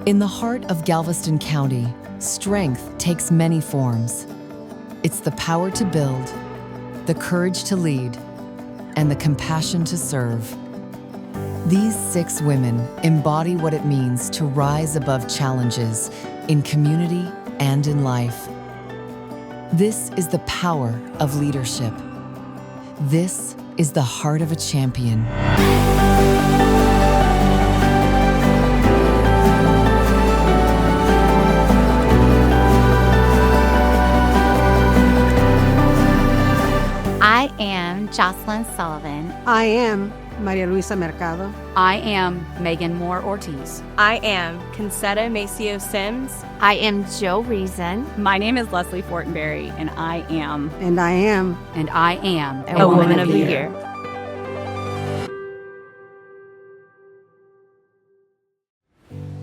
In the heart of Galveston County, strength takes many forms. It's the power to build, the courage to lead, and the compassion to serve. These 6 women embody what it means to rise above challenges in community and in life. This is the power of leadership. This is the heart of a champion. I am Jocelyn Sullivan. I am Maria Luisa Mercado. I am Moore Ortiz. I am Concetta Maceo Sims. I am Joe Reason. My name is Leslie Fortenberry, and I am a Woman of the Year.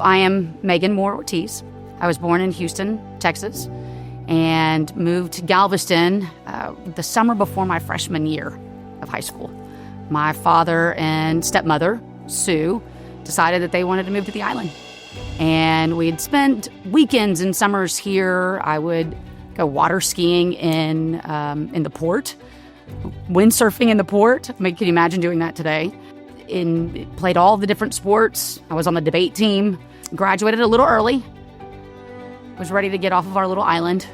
I am Moore Ortiz. I was born in Houston, Texas, and moved to Galveston the summer before my freshman year of high school. My father and stepmother, Sue, decided that they wanted to move to the island. And we'd spend weekends and summers here. I would go water skiing in the port, windsurfing in the port. I mean, can you imagine doing that today? Played all the different sports. I was on the debate team. Graduated a little early. Was ready to get off of our little island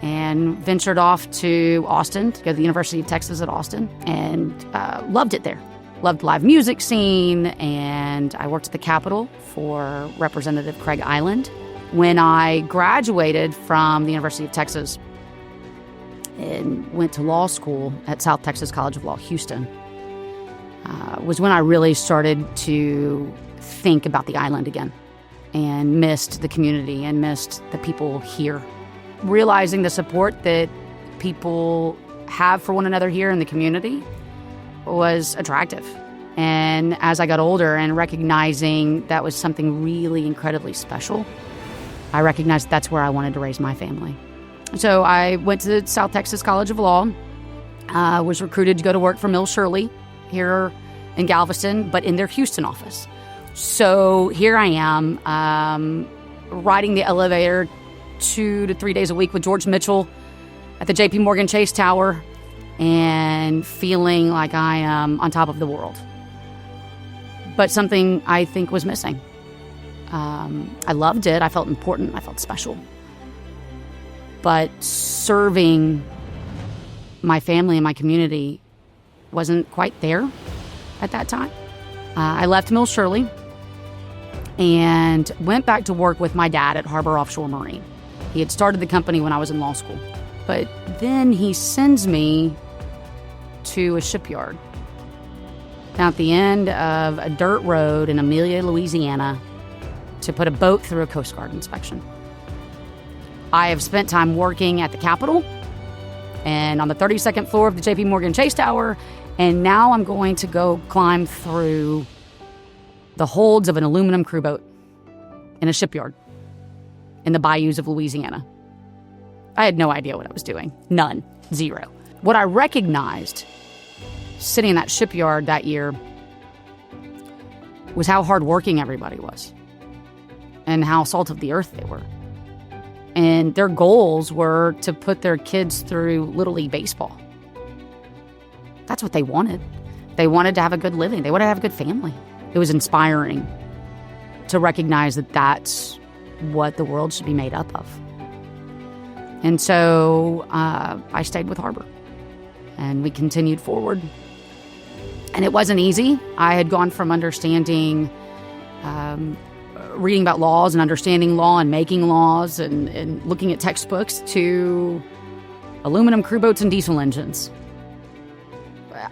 and ventured off to Austin to go to the University of Texas at Austin, and loved it there. Loved live music scene, and I worked at the Capitol for Representative Craig Island. When I graduated from the University of Texas and went to law school at South Texas College of Law, Houston, was when I really started to think about the island again and missed the community and missed the people here. Realizing the support that people have for one another here in the community was attractive. And as I got older and recognizing that was something really incredibly special, I recognized that's where I wanted to raise my family. So I went to South Texas College of Law, was recruited to go to work for Mill Shirley here in Galveston, but in their Houston office. So here I am, riding the elevator 2 to 3 days a week with George Mitchell at the JP Morgan Chase Tower and feeling like I am on top of the world. But something I think was missing. I loved it. I felt important. I felt special. But serving my family and my community wasn't quite there at that time. I left Mill Shirley and went back to work with my dad at Harbor Offshore Marine. He had started the company when I was in law school. But then he sends me to a shipyard down at the end of a dirt road in Amelia, Louisiana, to put a boat through a Coast Guard inspection. I have spent time working at the Capitol and on the 32nd floor of the JP Morgan Chase Tower, and now I'm going to go climb through the holds of an aluminum crew boat in a shipyard in the bayous of Louisiana. I had no idea what I was doing. None. Zero. What I recognized sitting in that shipyard that year was how hardworking everybody was and how salt of the earth they were. And their goals were to put their kids through Little League baseball. That's what they wanted. They wanted to have a good living. They wanted to have a good family. It was inspiring to recognize that that's what the world should be made up of. And so I stayed with Harbor, and we continued forward. And it wasn't easy. I had gone from understanding, reading about laws and understanding law and making laws and looking at textbooks to aluminum crew boats and diesel engines.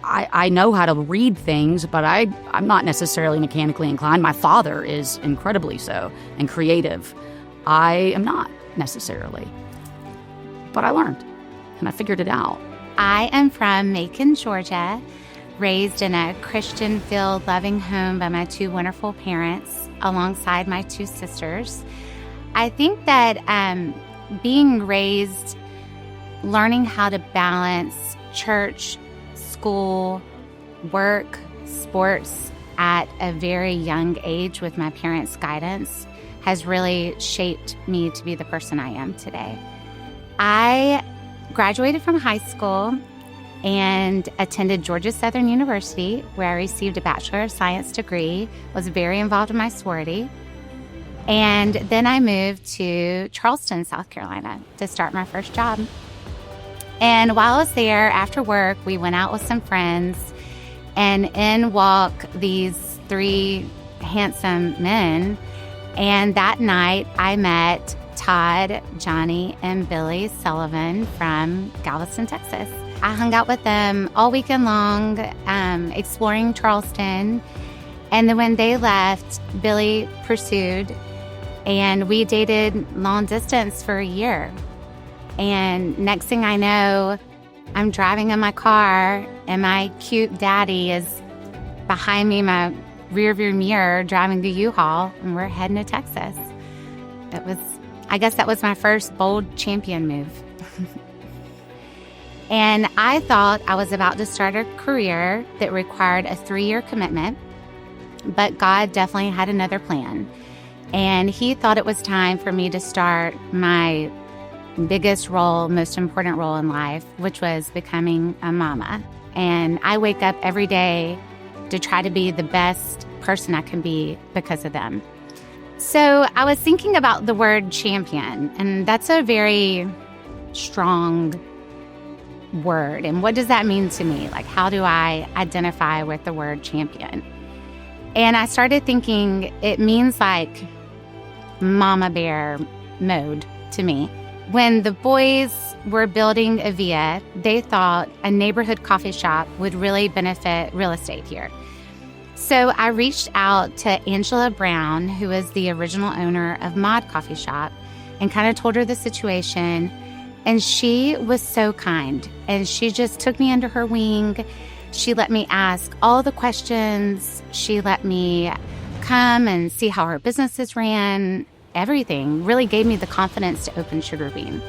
I know how to read things, but I'm not necessarily mechanically inclined. My father is incredibly so and creative. I am not necessarily. But I learned, and I figured it out. I am from Macon, Georgia, raised in a Christian-filled, loving home by my 2 wonderful parents alongside my 2 sisters. I think that being raised, learning how to balance church, school, work, sports, at a very young age with my parents' guidance has really shaped me to be the person I am today. I graduated from high school and attended Georgia Southern University, where I received a Bachelor of Science degree, was very involved in my sorority. And then I moved to Charleston, South Carolina to start my first job. And while I was there, after work, we went out with some friends, and in walk these 3 handsome men. And that night, I met Todd, Johnny, and Billy Sullivan from Galveston, Texas. I hung out with them all weekend long, exploring Charleston. And then when they left, Billy pursued, and we dated long distance for a year. And next thing I know, I'm driving in my car, and my cute daddy is behind me, my rearview mirror, driving the U-Haul, and we're heading to Texas. I guess that was my first bold champion move. And I thought I was about to start a career that required a 3-year commitment, but God definitely had another plan. And He thought it was time for me to start my biggest role, most important role in life, which was becoming a mama. And I wake up every day to try to be the best person I can be because of them. So I was thinking about the word champion, and that's a very strong word. And what does that mean to me? Like, how do I identify with the word champion? And I started thinking it means like mama bear mode to me. When the boys were building a villa, they thought a neighborhood coffee shop would really benefit real estate here. So I reached out to Angela Brown, who is the original owner of Mod Coffee Shop, and kind of told her the situation. And she was so kind, and she just took me under her wing. She let me ask all the questions. She let me come and see how her businesses ran. Everything really gave me the confidence to open Sugar Bean.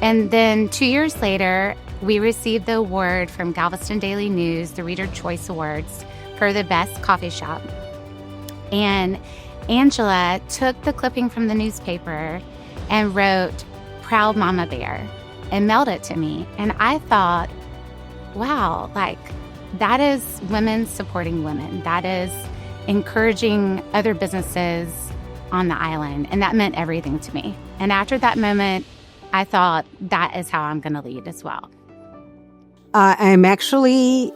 And then 2 years later, we received the award from Galveston Daily News, the Reader Choice Awards, for the best coffee shop. And Angela took the clipping from the newspaper and wrote, "Proud Mama Bear," and mailed it to me. And I thought, wow, like, that is women supporting women. That is encouraging other businesses on the island. And that meant everything to me. And after that moment, I thought, that is how I'm going to lead as well. I'm actually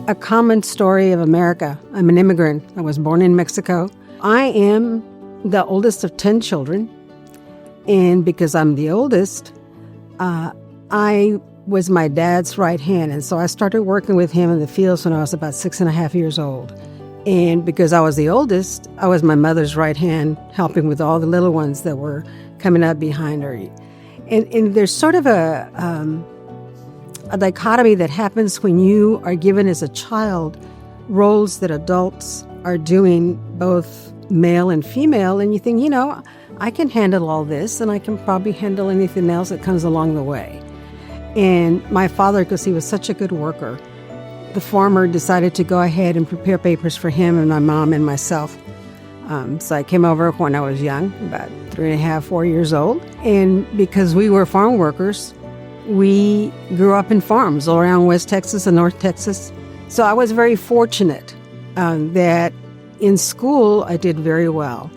a common story of America. I'm an immigrant. I was born in Mexico. I am the oldest of 10 children. And because I'm the oldest, I was my dad's right hand. And so I started working with him in the fields when I was about 6.5 years old. And because I was the oldest, I was my mother's right hand, helping with all the little ones that were coming up behind her. And there's sort of a dichotomy that happens when you are given as a child roles that adults are doing, both male and female, and you think, I can handle all this, and I can probably handle anything else that comes along the way. And my father, because he was such a good worker, the farmer decided to go ahead and prepare papers for him and my mom and myself. So I came over when I was young, about 3.5, 4 years old. And because we were farm workers, we grew up in farms all around West Texas and North Texas. So I was very fortunate that in school I did very well.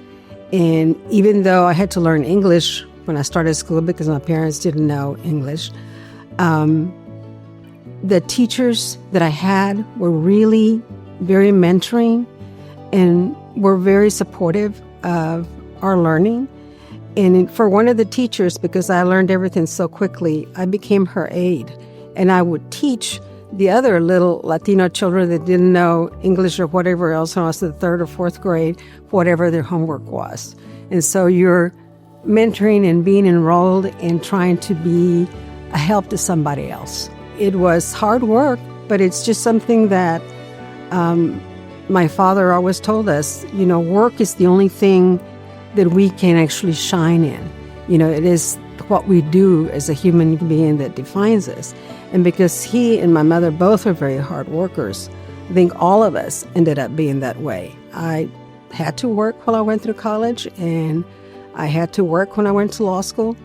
And even though I had to learn English when I started school because my parents didn't know English, the teachers that I had were really very mentoring and were very supportive of our learning. And for one of the teachers, because I learned everything so quickly, I became her aide. And I would teach the other little Latino children that didn't know English or whatever else when I was in the 3rd or 4th grade, whatever their homework was. And so you're mentoring and being enrolled and trying to be a help to somebody else. It was hard work, but it's just something that my father always told us, work is the only thing that we can actually shine in. It is what we do as a human being that defines us. And because he and my mother both are very hard workers, I think all of us ended up being that way. I had to work while I went through college, and I had to work when I went to law school.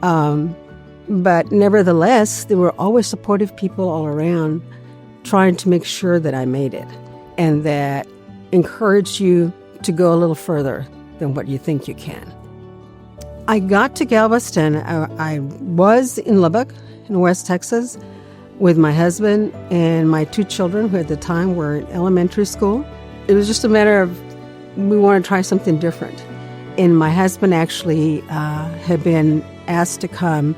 But nevertheless, there were always supportive people all around trying to make sure that I made it and that encouraged you to go a little further than what you think you can. I got to Galveston. I was in Lubbock in West Texas with my husband and my 2 children, who at the time were in elementary school. It was just a matter of we want to try something different. And my husband actually had been asked to come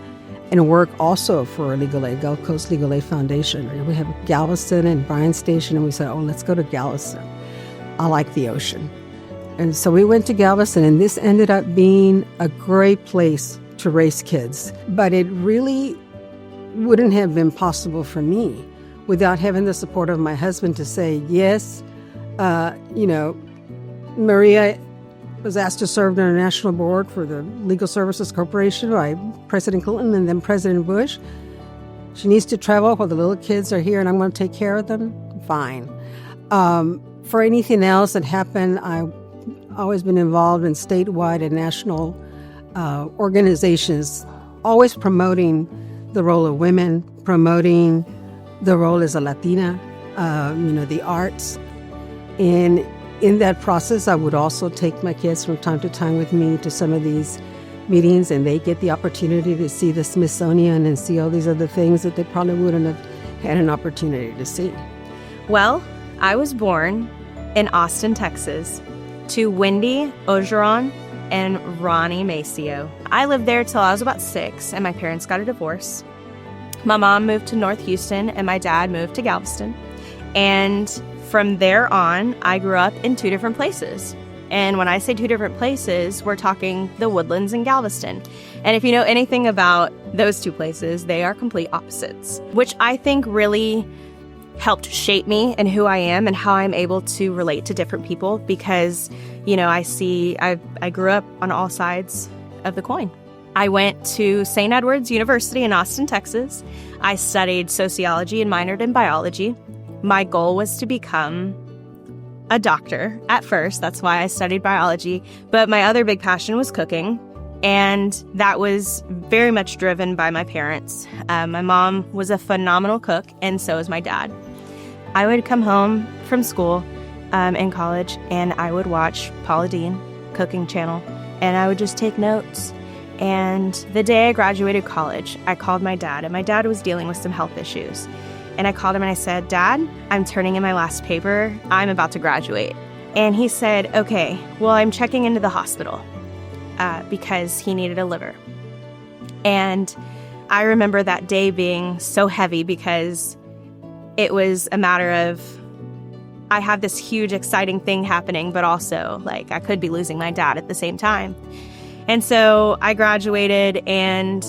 and work also for Legal Aid, Gulf Coast Legal Aid Foundation. We have Galveston and Bryan Station, and we said, let's go to Galveston. I like the ocean. And so we went to Galveston, and this ended up being a great place to raise kids. But it really wouldn't have been possible for me without having the support of my husband to say, yes, Maria was asked to serve on a national board for the Legal Services Corporation by President Clinton and then President Bush. She needs to travel while the little kids are here, and I'm going to take care of them. Fine. For anything else that happened, I've always been involved in statewide and national organizations, always promoting the role of women, promoting the role as a Latina, the arts. And in that process, I would also take my kids from time to time with me to some of these meetings, and they get the opportunity to see the Smithsonian and see all these other things that they probably wouldn't have had an opportunity to see. Well, I was born in Austin, Texas, to Wendy Ogeron and Ronnie Maceo. I lived there till I was about 6, and my parents got a divorce. My mom moved to North Houston, and my dad moved to Galveston. And from there on, I grew up in 2 different places. And when I say 2 different places, we're talking the Woodlands and Galveston. And if you know anything about those 2 places, they are complete opposites, which I think really helped shape me and who I am and how I'm able to relate to different people because, I grew up on all sides of the coin. I went to St. Edward's University in Austin, Texas. I studied sociology and minored in biology. My goal was to become a doctor at first. That's why I studied biology. But my other big passion was cooking. And that was very much driven by my parents. My mom was a phenomenal cook, and so was my dad. I would come home from school in college, and I would watch Paula Deen Cooking Channel, and I would just take notes. And the day I graduated college, I called my dad, and my dad was dealing with some health issues. And I called him and I said, Dad, I'm turning in my last paper. I'm about to graduate. And he said, okay, well, I'm checking into the hospital because he needed a liver. And I remember that day being so heavy because it was a matter of I have this huge, exciting thing happening, but also I could be losing my dad at the same time. And so I graduated, and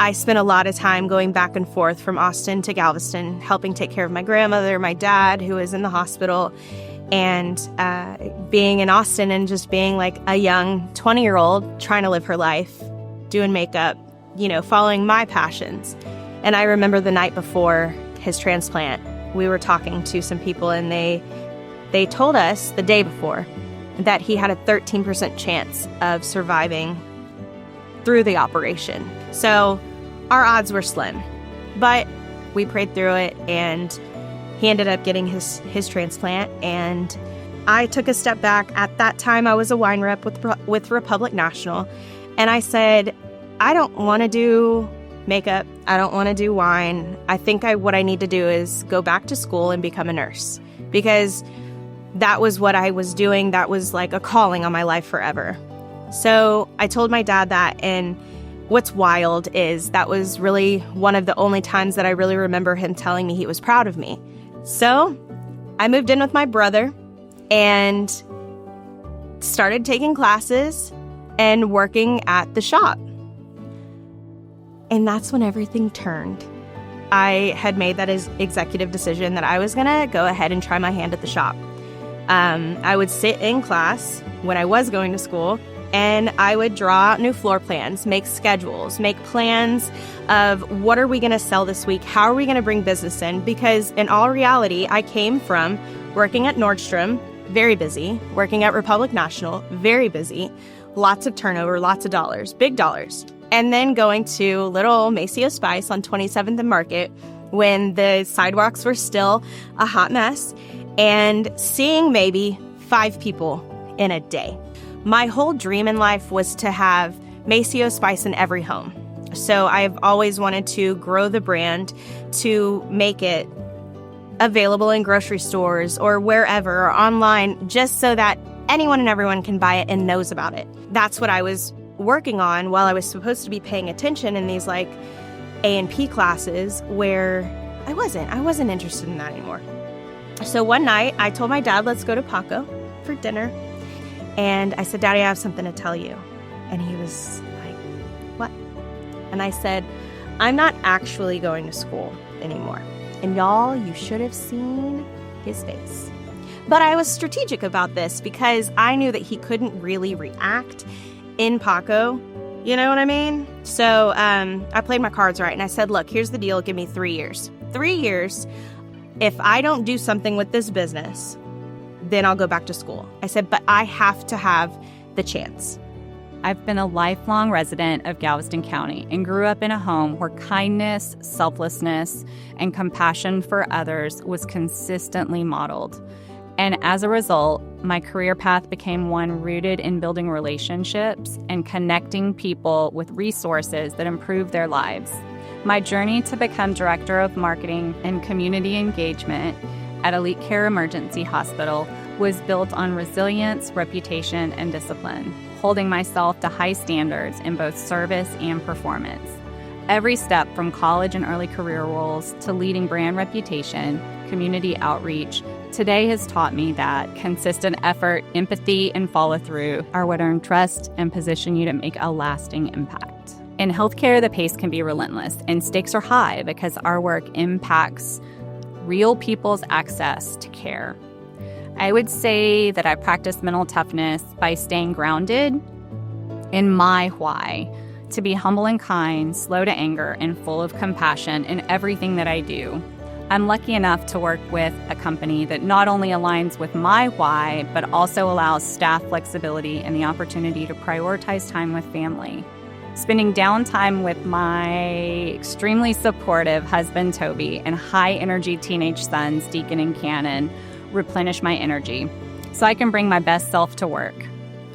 I spent a lot of time going back and forth from Austin to Galveston, helping take care of my grandmother, my dad, who was in the hospital, and being in Austin and just being a young 20-year-old trying to live her life, doing makeup, following my passions. And I remember the night before his transplant, we were talking to some people, and they told us the day before that he had a 13% chance of surviving through the operation. So our odds were slim, but we prayed through it, and he ended up getting his transplant. And I took a step back. At that time, I was a wine rep with Republic National, and I said, I don't want to do makeup. I don't want to do wine. I think what I need to do is go back to school and become a nurse, because that was what I was doing. That was like a calling on my life forever. So I told my dad that, and what's wild is that was really one of the only times that I really remember him telling me he was proud of me. So I moved in with my brother and started taking classes and working at the shop. And that's when everything turned. I had made that executive decision that I was going to go ahead and try my hand at the shop. I would sit in class when I was going to school, and I would draw out new floor plans, make schedules, make plans of what are we going to sell this week? How are we going to bring business in? Because in all reality, I came from working at Nordstrom, very busy, working at Republic National, very busy, lots of turnover, lots of dollars, big dollars. And then going to little Maceo Spice on 27th and Market when the sidewalks were still a hot mess and seeing maybe 5 people in a day. My whole dream in life was to have Maceo Spice in every home. So I've always wanted to grow the brand, to make it available in grocery stores or wherever or online, just so that anyone and everyone can buy it and knows about it. That's what I was working on while I was supposed to be paying attention in these like A&P classes where I wasn't interested in that anymore. So one night I told my dad, let's go to Paco for dinner. And I said, Daddy, I have something to tell you. And he was like, what? And I said, I'm not actually going to school anymore. And y'all, you should have seen his face. But I was strategic about this because I knew that he couldn't really react in Paco. You know what I mean? So I played my cards right. And I said, look, here's the deal. Give me 3 years. 3 years. If I don't do something with this business, then I'll go back to school. I said, but I have to have the chance. I've been a lifelong resident of Galveston County and grew up in a home where kindness, selflessness, and compassion for others was consistently modeled. And as a result, my career path became one rooted in building relationships and connecting people with resources that improve their lives. My journey to become Director of Marketing and Community Engagement at Elite Care Emergency Hospital was built on resilience, reputation, and discipline, holding myself to high standards in both service and performance. Every step from college and early career roles to leading brand reputation, community outreach, today has taught me that consistent effort, empathy, and follow-through are what earn trust and position you to make a lasting impact. In healthcare, the pace can be relentless and stakes are high because our work impacts real people's access to care. I would say that I practice mental toughness by staying grounded in my why, to be humble and kind, slow to anger, and full of compassion in everything that I do. I'm lucky enough to work with a company that not only aligns with my why, but also allows staff flexibility and the opportunity to prioritize time with family. Spending downtime with my extremely supportive husband, Toby, and high-energy teenage sons, Deacon and Cannon, replenish my energy so I can bring my best self to work.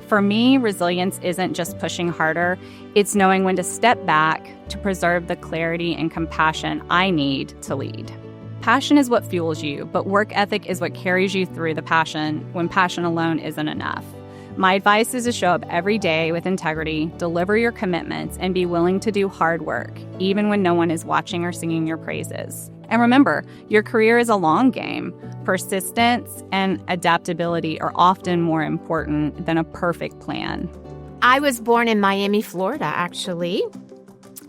For me, resilience isn't just pushing harder. It's knowing when to step back to preserve the clarity and compassion I need to lead. Passion is what fuels you, but work ethic is what carries you through the passion when passion alone isn't enough. My advice is to show up every day with integrity, deliver your commitments, and be willing to do hard work, even when no one is watching or singing your praises. And remember, your career is a long game. Persistence and adaptability are often more important than a perfect plan. I was born in Miami, Florida, actually.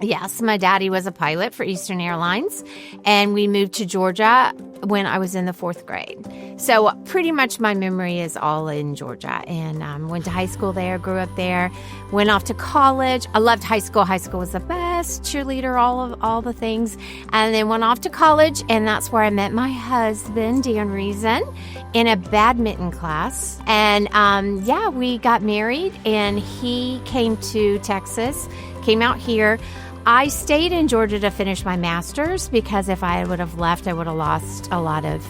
Yes, my daddy was a pilot for Eastern Airlines, and we moved to Georgia when I was in the 4th grade. So pretty much my memory is all in Georgia, and went to high school there, grew up there, went off to college. I loved high school. High school was the best, cheerleader, all the things, and then went off to college, and that's where I met my husband, Dan Reason, in a badminton class. And we got married, and he came to Texas, came out here. I stayed in Georgia to finish my master's because if I would have left, I would have lost a lot of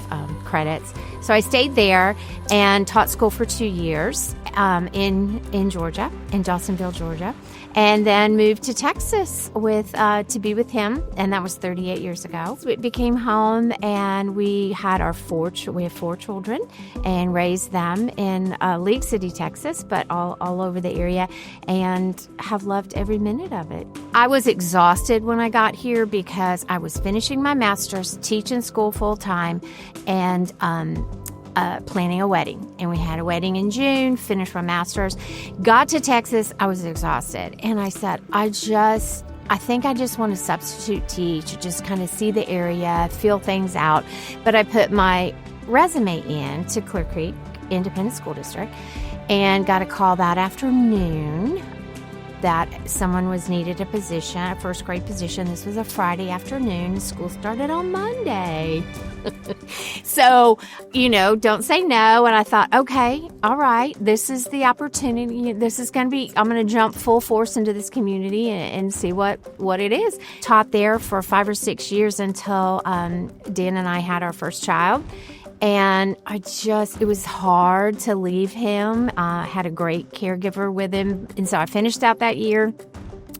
credits. So I stayed there and taught school for 2 years in Georgia, in Dawsonville, Georgia, and then moved to Texas to be with him, and that was 38 years ago. So it became home, and we had have 4 children and raised them in League City, Texas, but all over the area, and have loved every minute of it. I was exhausted when I got here because I was finishing my master's, teaching school full time, and planning a wedding. And we had a wedding in June, finished my master's, got to Texas. I was exhausted. And I said, I think I just want to substitute teach, just kind of see the area, feel things out. But I put my resume in to Clear Creek Independent School District and got a call that afternoon that someone was needed a first grade position. This was a Friday afternoon. School started on Monday. So, don't say no. And I thought, okay, all right, this is the opportunity. This is going to be, I'm going to jump full force into this community and see what it is. Taught there for 5 or 6 years until Dan and I had our first child. And it was hard to leave him. I had a great caregiver with him. And so I finished out that year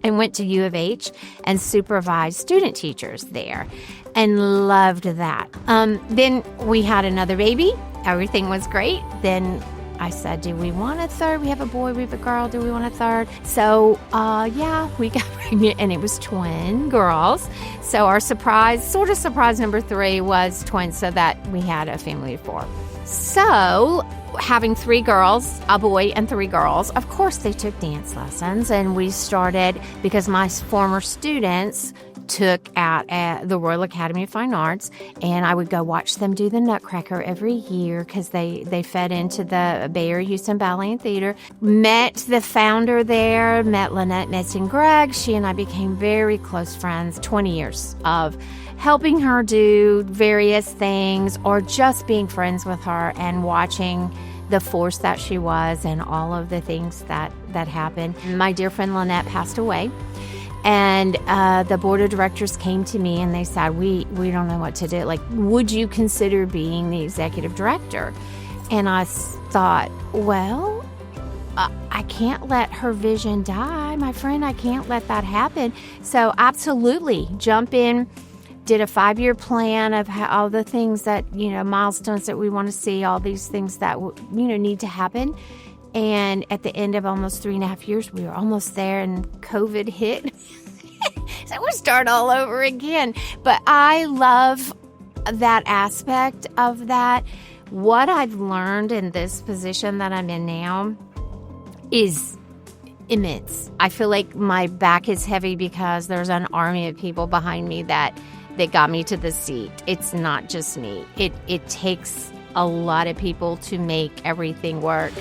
and went to U of H and supervised student teachers there and loved that. Then we had another baby. Everything was great. Then I said, do we want a third? We have a boy, we have a girl. Do we want a third? So, we got pregnant, and it was twin girls. So our surprise number 3 was twins, so that we had a family of 4. So having 3 girls, a boy and 3 girls, of course they took dance lessons, and we started, because my former students took at the Royal Academy of Fine Arts, and I would go watch them do the Nutcracker every year because they fed into the Bay Area Houston Ballet and Theater. Met the founder there, met Lynette Metzen-Gregg. She and I became very close friends, 20 years of helping her do various things or just being friends with her and watching the force that she was and all of the things that happened. My dear friend Lynette passed away. And the board of directors came to me and they said, we don't know what to do. Like, would you consider being the executive director? And I thought, well, I can't let her vision die, my friend. I can't let that happen. So absolutely, jump in, did a 5-year plan of all the things that, milestones that we want to see, all these things that, need to happen. And at the end of almost 3.5 years, we were almost there and COVID hit. So we start all over again. But I love that aspect of that. What I've learned in this position that I'm in now is immense. I feel like my back is heavy because there's an army of people behind me that got me to the seat. It's not just me. It takes a lot of people to make everything work.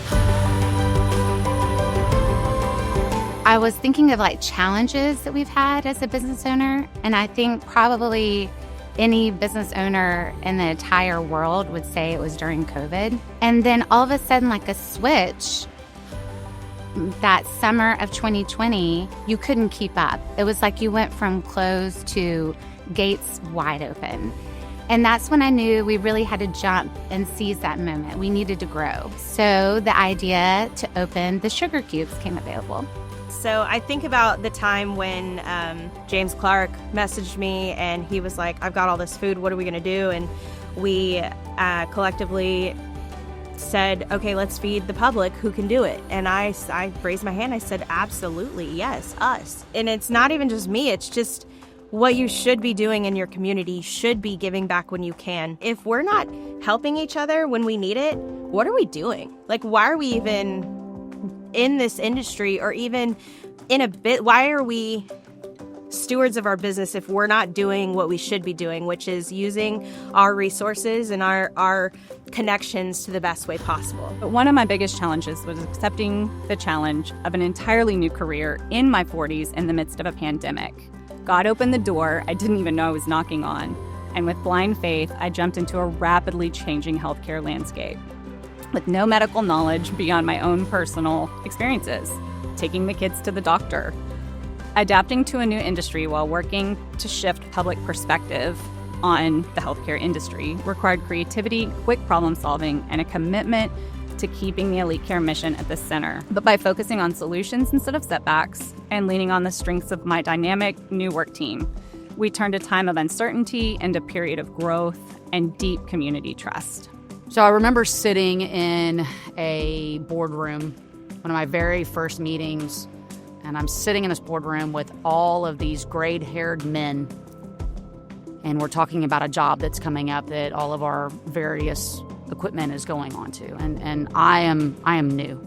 I was thinking of challenges that we've had as a business owner, and I think probably any business owner in the entire world would say it was during COVID. And then all of a sudden, like a switch, that summer of 2020, you couldn't keep up. It was like you went from closed to gates wide open. And that's when I knew we really had to jump and seize that moment. We needed to grow. So the idea to open the Sugar Cubes came available. So I think about the time when James Clark messaged me and he was like, I've got all this food, what are we going to do? And we collectively said, okay, let's feed the public who can do it. And I raised my hand. I said, absolutely, yes, us. And it's not even just me. It's just what you should be doing in your community. You should be giving back when you can. If we're not helping each other when we need it, what are we doing? Why are we even in this industry, or even in a bit? Why are we stewards of our business if we're not doing what we should be doing, which is using our resources and our connections to the best way possible? But one of my biggest challenges was accepting the challenge of an entirely new career in my 40s in the midst of a pandemic. God opened the door I didn't even know I was knocking on, and with blind faith, I jumped into a rapidly changing healthcare landscape. With no medical knowledge beyond my own personal experiences, taking the kids to the doctor, adapting to a new industry while working to shift public perspective on the healthcare industry required creativity, quick problem solving, and a commitment to keeping the Elite Care mission at the center. But by focusing on solutions instead of setbacks and leaning on the strengths of my dynamic new work team, we turned a time of uncertainty into a period of growth and deep community trust. So I remember sitting in a boardroom, one of my very first meetings, and I'm sitting in this boardroom with all of these gray-haired men, and we're talking about a job that's coming up that all of our various equipment is going on to. And I am new.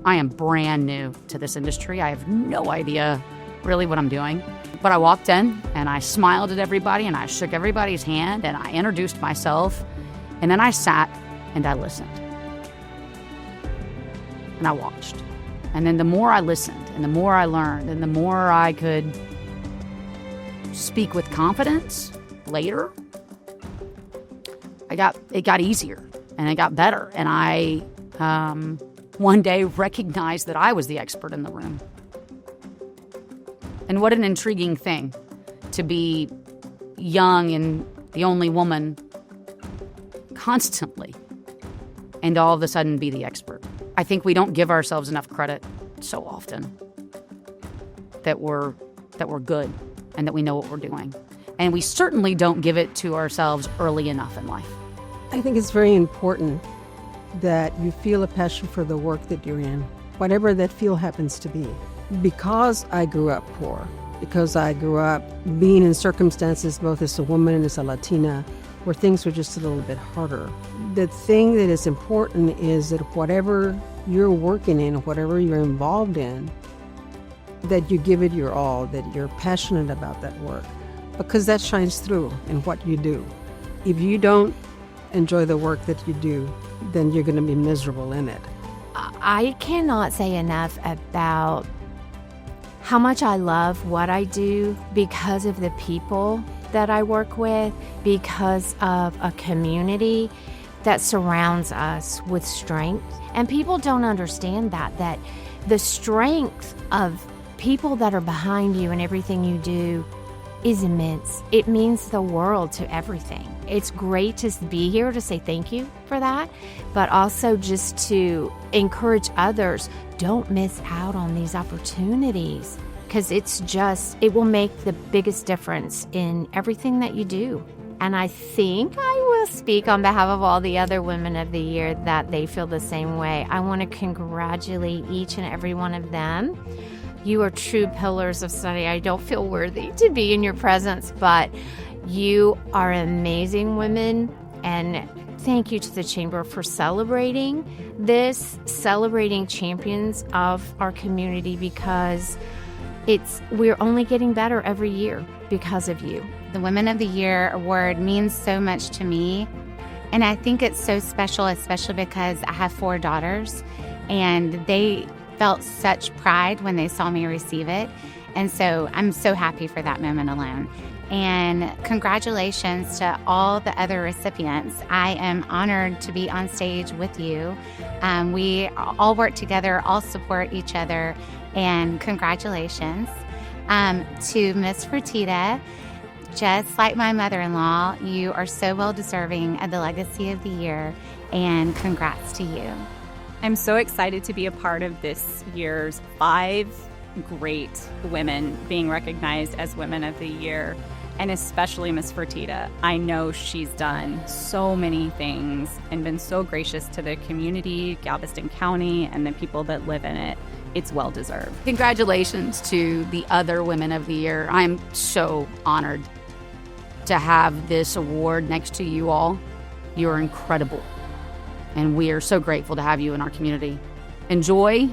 I am brand new to this industry. I have no idea really what I'm doing. But I walked in and I smiled at everybody and I shook everybody's hand and I introduced myself. And then I sat and I listened. and I watched. And then the more I listened and the more I learned and the more I could speak with confidence later, it got easier and it got better. And I one day recognized that I was the expert in the room. And what an intriguing thing to be young and the only woman constantly and all of a sudden be the expert. I think we don't give ourselves enough credit so often that we're good and that we know what we're doing. And we certainly don't give it to ourselves early enough in life. I think it's very important that you feel a passion for the work that you're in, whatever that field happens to be. Because I grew up poor, because I grew up being in circumstances both as a woman and as a Latina where things were just a little bit harder. The thing that is important is that whatever you're working in, whatever you're involved in, that you give it your all, that you're passionate about that work, because that shines through in what you do. If you don't enjoy the work that you do, then you're going to be miserable in it. I cannot say enough about how much I love what I do because of the people that I work with, because of a community that surrounds us with strength. And people don't understand that the strength of people that are behind you and everything you do is immense. It means the world to everything. It's great to be here to say thank you for that, but also just to encourage others, don't miss out on these opportunities, because it will make the biggest difference in everything that you do. And I think I will speak on behalf of all the other Women of the Year that they feel the same way. I want to congratulate each and every one of them. You are true pillars of study. I don't feel worthy to be in your presence, but you are amazing women. And thank you to the Chamber for celebrating this, celebrating champions of our community, because we're only getting better every year because of you. The Women of the Year award means so much to me. And I think it's so special, especially because I have 4 daughters, and they felt such pride when they saw me receive it. And so I'm so happy for that moment alone. And congratulations to all the other recipients. I am honored to be on stage with you. We all work together, all support each other, and congratulations. To Miss Fertitta, just like my mother-in-law, you are so well deserving of the Legacy of the Year, and congrats to you. I'm so excited to be a part of this year's 5 great women being recognized as Women of the Year, and especially Miss Fertitta. I know she's done so many things and been so gracious to the community, Galveston County, and the people that live in it. It's well deserved. Congratulations to the other Women of the Year. I'm so honored to have this award next to you all. You are incredible. And we are so grateful to have you in our community. Enjoy.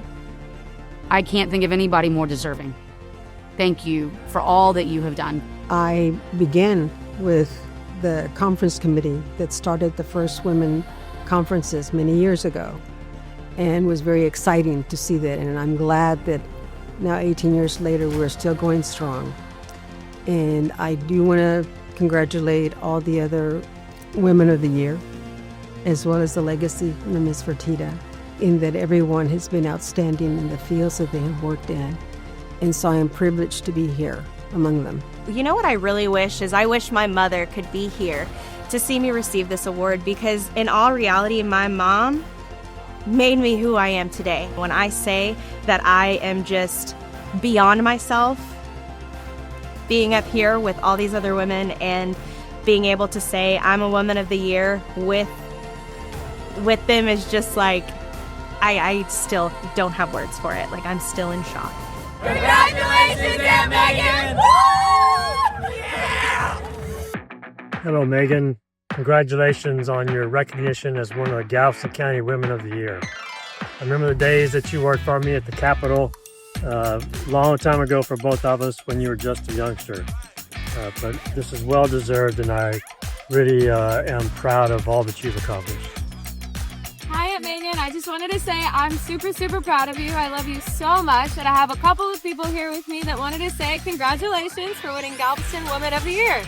I can't think of anybody more deserving. Thank you for all that you have done. I began with the conference committee that started the first women conferences many years ago, and was very exciting to see that. And I'm glad that now 18 years later, we're still going strong. And I do want to congratulate all the other Women of the Year, as well as the legacy of Ms. Fertitta, in that everyone has been outstanding in the fields that they have worked in. And so I am privileged to be here among them. You know what I really wish is I wish my mother could be here to see me receive this award, because in all reality, my mom made me who I am today. When I say that I am just beyond myself, being up here with all these other women and being able to say I'm a Woman of the Year with them is just like, I still don't have words for it. Like, I'm still in shock. Congratulations, Aunt Megan! Woo! Yeah! Hello, Megan. Congratulations on your recognition as one of the Galveston County Women of the Year. I remember the days that you worked for me at the Capitol, long time ago for both of us when you were just a youngster. But this is well deserved, and I really am proud of all that you've accomplished. Hi, Aunt Megan. I just just wanted to say I'm super, super proud of you. I love you so much. And I have a couple of people here with me that wanted to say congratulations for winning Galveston Woman of the Year.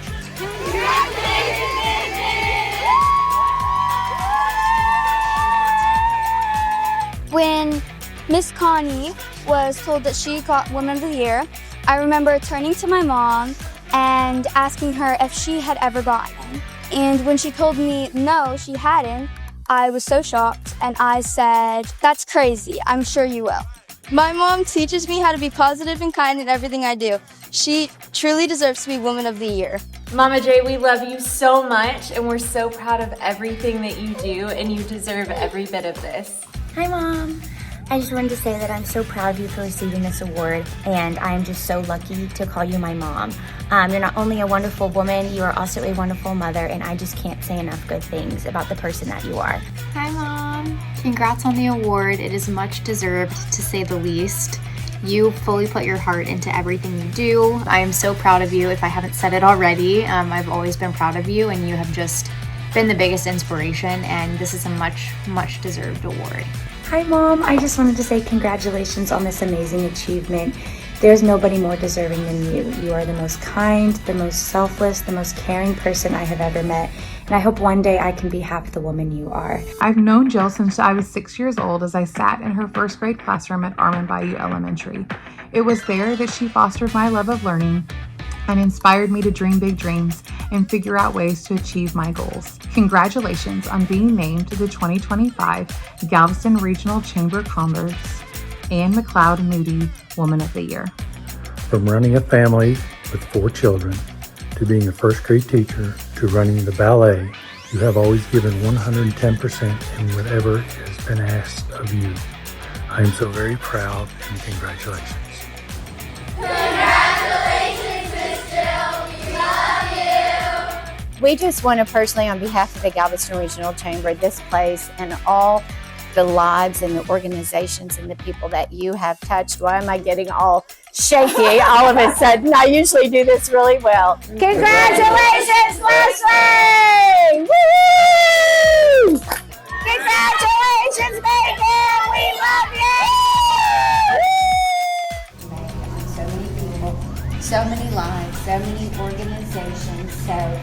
When Miss Connie was told that she got Woman of the Year, I remember turning to my mom and asking her if she had ever gotten it. And when she told me no, she hadn't, I was so shocked and I said, "That's crazy, I'm sure you will." My mom teaches me how to be positive and kind in everything I do. She truly deserves to be Woman of the Year. Mama J, we love you so much and we're so proud of everything that you do and you deserve every bit of this. Hi, Mom. I just wanted to say that I'm so proud of you for receiving this award, and I am just so lucky to call you my mom. You're not only a wonderful woman, you are also a wonderful mother, and I just can't say enough good things about the person that you are. Hi, Mom. Congrats on the award. It is much deserved, to say the least. You fully put your heart into everything you do. I am so proud of you. If I haven't said it already, I've always been proud of you, and you have just been the biggest inspiration, and this is a much, much deserved award. Hi, Mom. I just wanted to say congratulations on this amazing achievement. There's nobody more deserving than you. You are the most kind, the most selfless, the most caring person I have ever met, and I hope one day I can be half the woman you are. I've known Jill since I was 6 years old as I sat in her first grade classroom at Armand Bayou Elementary. It was there that she fostered my love of learning and inspired me to dream big dreams and figure out ways to achieve my goals. Congratulations on being named the 2025 Galveston Regional Chamber of Commerce Ann McLeod Moody Woman of the Year. From running a family with 4 children, to being a first grade teacher, to running the ballet, you have always given 110% in whatever has been asked of you. I am so very proud, and congratulations. We just want to personally, on behalf of the Galveston Regional Chamber, this place and all the lives and the organizations and the people that you have touched. Why am I getting all shaky all of a sudden? I usually do this really well. Congratulations, Leslie! Woo! Congratulations, Megan! We love you! So many people, so many lives, so many organizations. So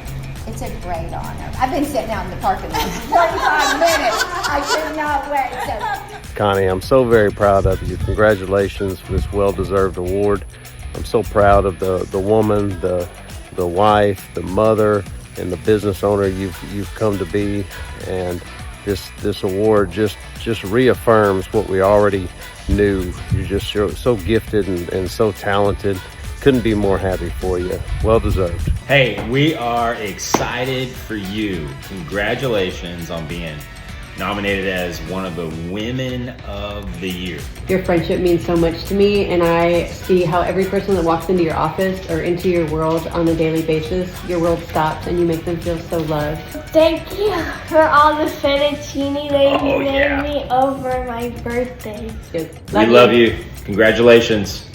it's a great honor. I've been sitting out in the parking lot for 45 minutes. I could not wait. So. Connie, I'm so very proud of you. Congratulations for this well-deserved award. I'm so proud of the woman, the wife, the mother, and the business owner you've come to be. And this award just reaffirms what we already knew. You're just so gifted and so talented. Couldn't be more happy for you. Well deserved. Hey, we are excited for you. Congratulations on being nominated as one of the Women of the Year. Your friendship means so much to me, and I see how every person that walks into your office or into your world on a daily basis, your world stops and you make them feel so loved. Thank you for all the fettuccine that you made me over my birthday. We love you. Congratulations.